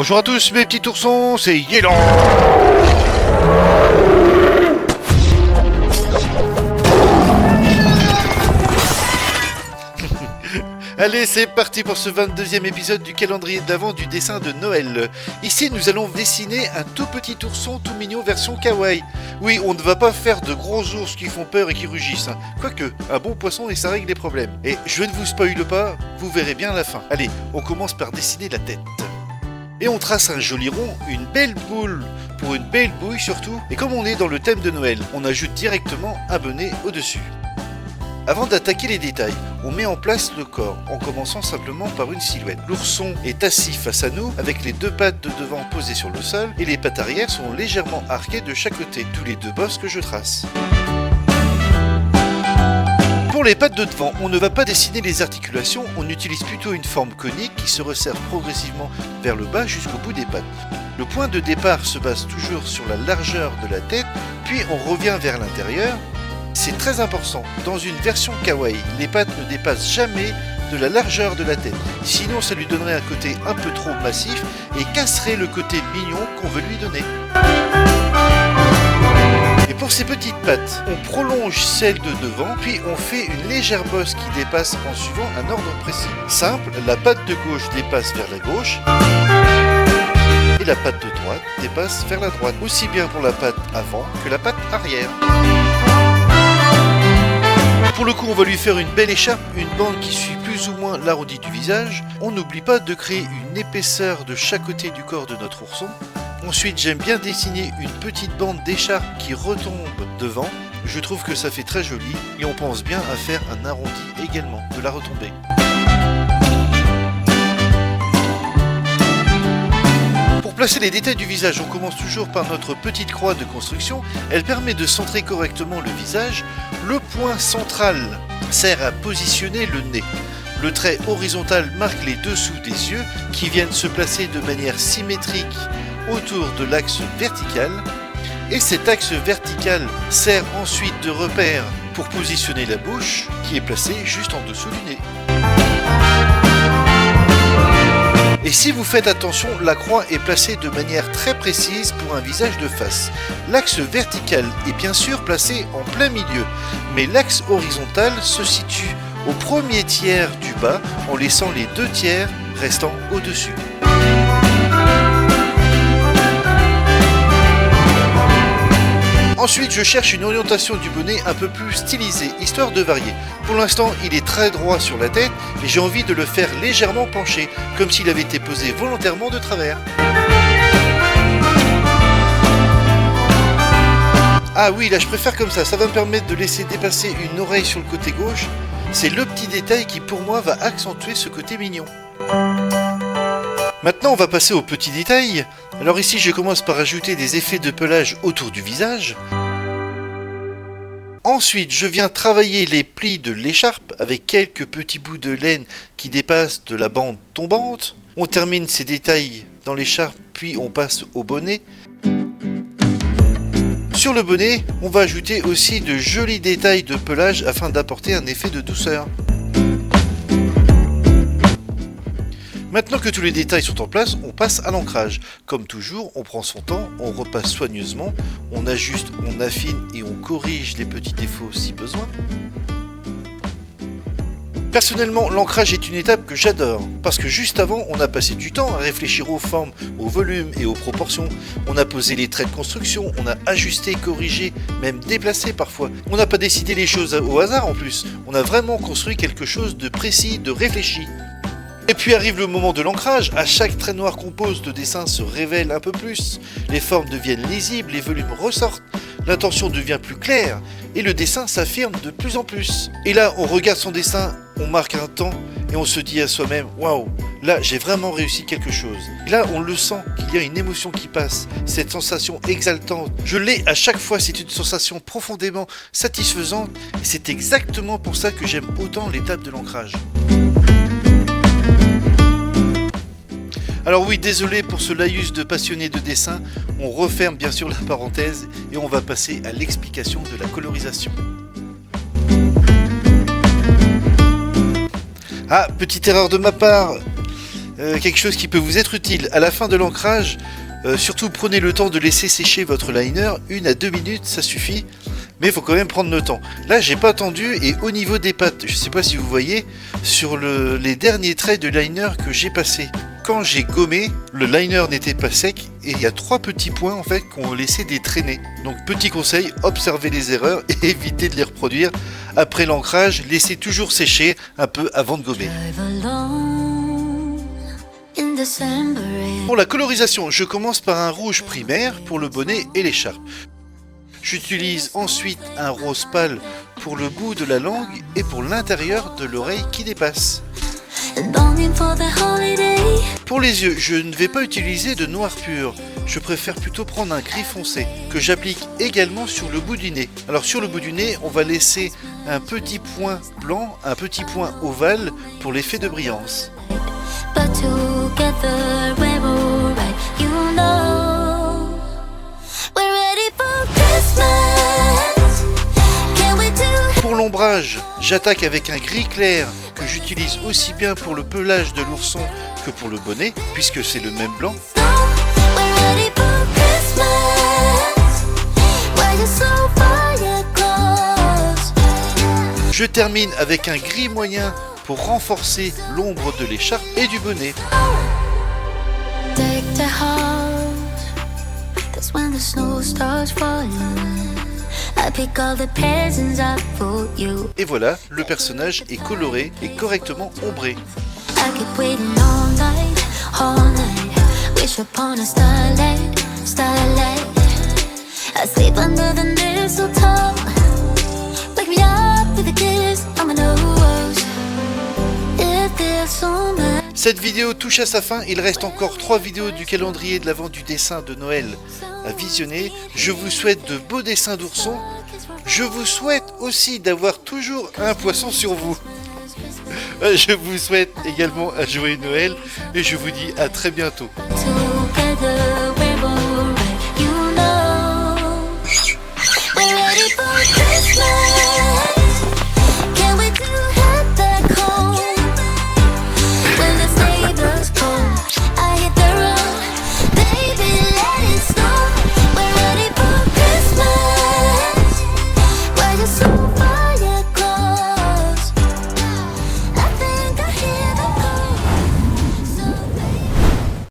Bonjour à tous mes petits oursons, c'est Yélan. Allez, c'est parti pour ce 22e épisode du calendrier de l'Avent du dessin de Noël. Ici, nous allons dessiner un tout petit ourson tout mignon version kawaii. Oui, on ne va pas faire de gros ours qui font peur et qui rugissent. Quoique, un bon poisson et ça règle les problèmes. Et je ne vous spoile pas, vous verrez bien la fin. Allez, on commence par dessiner la tête. Et on trace un joli rond, une belle boule pour une belle bouille surtout. Et comme on est dans le thème de Noël, on ajoute directement un bonnet au-dessus. Avant d'attaquer les détails, on met en place le corps, en commençant simplement par une silhouette. L'ourson est assis face à nous, avec les deux pattes de devant posées sur le sol, et les pattes arrière sont légèrement arquées de chaque côté, tous les deux bosses que je trace. Pour les pattes de devant, on ne va pas dessiner les articulations, on utilise plutôt une forme conique qui se resserre progressivement vers le bas jusqu'au bout des pattes. Le point de départ se base toujours sur la largeur de la tête, puis on revient vers l'intérieur. C'est très important, dans une version kawaii, les pattes ne dépassent jamais de la largeur de la tête, sinon ça lui donnerait un côté un peu trop massif et casserait le côté mignon qu'on veut lui donner. Et pour ces petites pattes, on prolonge celle de devant, puis on fait une légère bosse qui dépasse en suivant un ordre précis. Simple, la patte de gauche dépasse vers la gauche, et la patte de droite dépasse vers la droite, aussi bien pour la patte avant que la patte arrière. Pour le coup, on va lui faire une belle écharpe, une bande qui suit plus ou moins l'arrondi du visage. On n'oublie pas de créer une épaisseur de chaque côté du corps de notre ourson. Ensuite, j'aime bien dessiner une petite bande d'écharpe qui retombe devant. Je trouve que ça fait très joli et on pense bien à faire un arrondi également de la retombée. Pour placer les détails du visage, on commence toujours par notre petite croix de construction. Elle permet de centrer correctement le visage. Le point central sert à positionner le nez. Le trait horizontal marque les dessous des yeux qui viennent se placer de manière symétrique autour de l'axe vertical. Et cet axe vertical sert ensuite de repère pour positionner la bouche qui est placée juste en dessous du nez. Et si vous faites attention, la croix est placée de manière très précise pour un visage de face. L'axe vertical est bien sûr placé en plein milieu, mais l'axe horizontal se situe au premier tiers du bas en laissant les deux tiers restant au-dessus. Ensuite, je cherche une orientation du bonnet un peu plus stylisée, histoire de varier. Pour l'instant, il est très droit sur la tête, et j'ai envie de le faire légèrement penché, comme s'il avait été posé volontairement de travers. Ah oui, là je préfère comme ça va me permettre de laisser dépasser une oreille sur le côté gauche. C'est le petit détail qui pour moi va accentuer ce côté mignon. Maintenant, on va passer aux petits détails. Alors ici, je commence par ajouter des effets de pelage autour du visage. Ensuite, je viens travailler les plis de l'écharpe avec quelques petits bouts de laine qui dépassent de la bande tombante. On termine ces détails dans l'écharpe, puis on passe au bonnet. Sur le bonnet, on va ajouter aussi de jolis détails de pelage afin d'apporter un effet de douceur. Maintenant que tous les détails sont en place, on passe à l'ancrage. Comme toujours, on prend son temps, on repasse soigneusement, on ajuste, on affine et on corrige les petits défauts si besoin. Personnellement, l'ancrage est une étape que j'adore, parce que juste avant, on a passé du temps à réfléchir aux formes, au volume et aux proportions. On a posé les traits de construction, on a ajusté, corrigé, même déplacé parfois. On n'a pas décidé les choses au hasard en plus, on a vraiment construit quelque chose de précis, de réfléchi. Et puis arrive le moment de l'ancrage, à chaque trait noir qu'on pose, le dessin se révèle un peu plus, les formes deviennent lisibles, les volumes ressortent, l'intention devient plus claire, et le dessin s'affirme de plus en plus. Et là, on regarde son dessin, on marque un temps, et on se dit à soi-même, waouh, là j'ai vraiment réussi quelque chose. Et là, on le sent, qu'il y a une émotion qui passe, cette sensation exaltante. Je l'ai à chaque fois, c'est une sensation profondément satisfaisante, et c'est exactement pour ça que j'aime autant l'étape de l'ancrage. Alors oui, désolé pour ce laïus de passionné de dessin, on referme bien sûr la parenthèse et on va passer à l'explication de la colorisation. Ah, petite erreur de ma part, quelque chose qui peut vous être utile. À la fin de l'ancrage, surtout prenez le temps de laisser sécher votre liner, 1 à 2 minutes, ça suffit. Mais il faut quand même prendre le temps. Là, j'ai pas attendu et au niveau des pattes, je sais pas si vous voyez, sur les derniers traits de liner que j'ai passé. Quand j'ai gommé, le liner n'était pas sec et il y a 3 petits points en fait qui ont laissé des traînées. Donc petit conseil, observez les erreurs et évitez de les reproduire. Après l'ancrage, laissez toujours sécher un peu avant de gommer. Pour la colorisation, je commence par un rouge primaire pour le bonnet et l'écharpe. J'utilise ensuite un rose pâle pour le bout de la langue et pour l'intérieur de l'oreille qui dépasse. Pour les yeux, je ne vais pas utiliser de noir pur. Je préfère plutôt prendre un gris foncé que j'applique également sur le bout du nez. Alors sur le bout du nez, on va laisser un petit point blanc, un petit point ovale pour l'effet de brillance. Pour l'ombrage, j'attaque avec un gris clair que j'utilise aussi bien pour le pelage de l'ourson que pour le bonnet, puisque c'est le même blanc. Je termine avec un gris moyen pour renforcer l'ombre de l'écharpe et du bonnet. Et voilà, le personnage est coloré et correctement ombré. Cette vidéo touche à sa fin, il reste encore 3 vidéos du calendrier de l'Avent du dessin de Noël à visionner. Je vous souhaite de beaux dessins d'oursons. Je vous souhaite aussi d'avoir toujours un poisson sur vous. Je vous souhaite également un joyeux Noël et je vous dis à très bientôt.